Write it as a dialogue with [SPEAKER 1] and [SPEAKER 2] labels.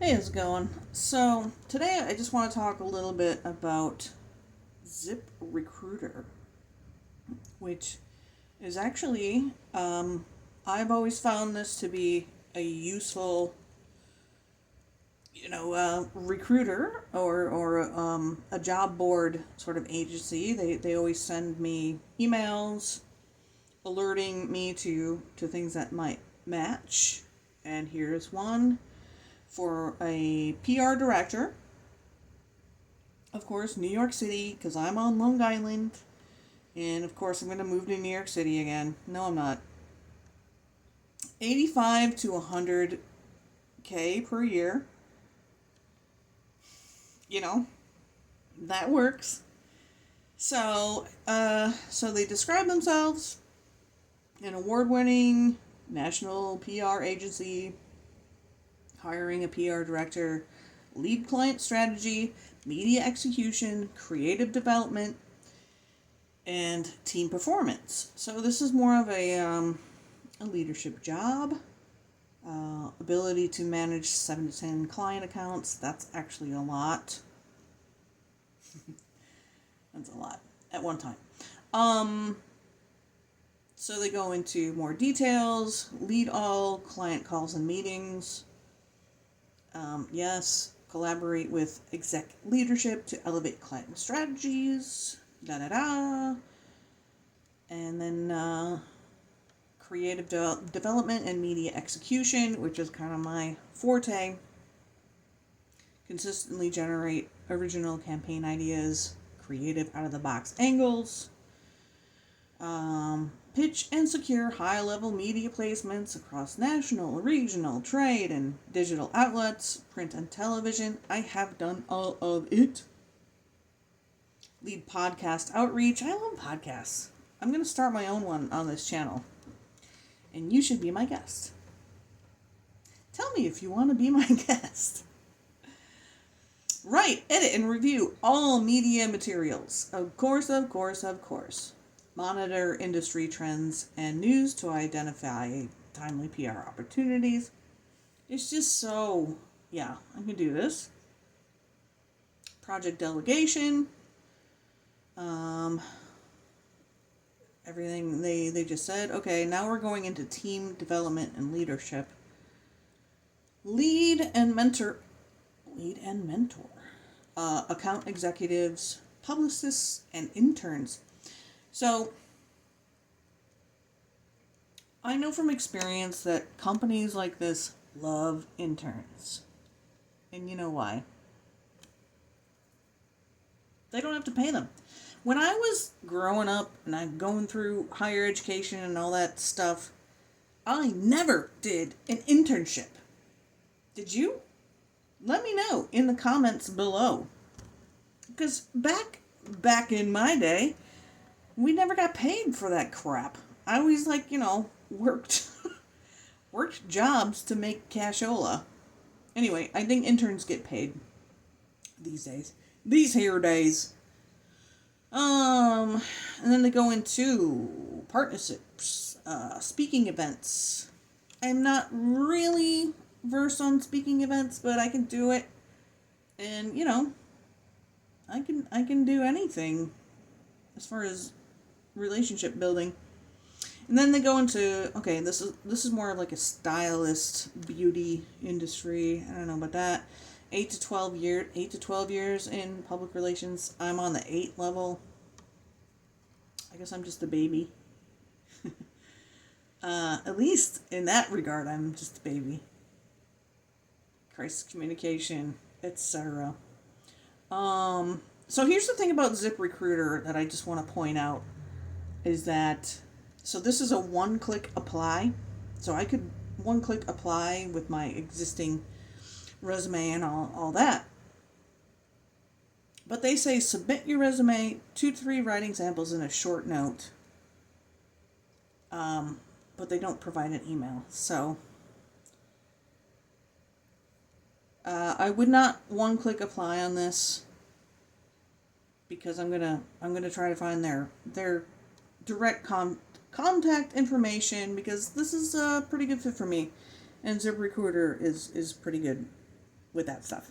[SPEAKER 1] Hey, how's it going? So, today I just want to talk a little bit about ZipRecruiter, which is actually, I've always found this to be a useful, recruiter or a job board sort of agency. They always send me emails alerting me to things that might match. And here's one for a PR director. Of course, New York City, because I'm on Long Island. And of course, I'm going to move to New York City again. No, I'm not. 85 to 100K per year. You know, that works. So they describe themselves an award-winning national PR agency, hiring a PR director, lead client strategy, media execution, creative development, and team performance. So this is more of a leadership job. Ability to manage 7 to 10 client accounts. That's actually a lot. That's a lot at one time. So they go into more details. Lead all client calls and meetings. Yes, collaborate with exec leadership to elevate client strategies. And then creative development and media execution, which is kind of my forte. Consistently generate original campaign ideas, creative out-of-the-box angles. Pitch and secure high-level media placements across national, regional, trade, and digital outlets, print and television. I have done all of it. Lead podcast outreach. I love podcasts. I'm going to start my own one on this channel. And you should be my guest. Tell me if you want to be my guest. Write, edit, and review all media materials. Of course. Monitor industry trends and news to identify timely PR opportunities. It's just so, yeah, I can do this. Project delegation. Everything they just said. Okay, now we're going into team development and leadership. Lead and mentor. Account executives, publicists, and interns. So, I know from experience that companies like this love interns. And you know why? They don't have to pay them. When I was growing up and I'm going through higher education and all that stuff, I never did an internship. Did you? Let me know in the comments below. Because back in my day, we never got paid for that crap. I always worked jobs to make cashola. Anyway, I think interns get paid these days. These here days. And then they go into partnerships, speaking events. I'm not really versed on speaking events, but I can do it. And I can do anything as far as relationship building. And then they go into, okay, this is more of like a stylist beauty industry. I don't know about that. 8 to 12 years in public relations. I'm on the 8 level. I guess I'm just a baby. At least in that regard, I'm just a baby. Crisis communication, etc. So here's the thing about ZipRecruiter that I just want to point out is that, so this is a one-click apply. So I could one-click apply with my existing resume and all that. But they say submit your resume, 2 to 3 writing samples, and a short note. But they don't provide an email. So I would not one-click apply on this because I'm gonna try to find their direct contact information, because this is a pretty good fit for me, and ZipRecruiter is pretty good. with that stuff.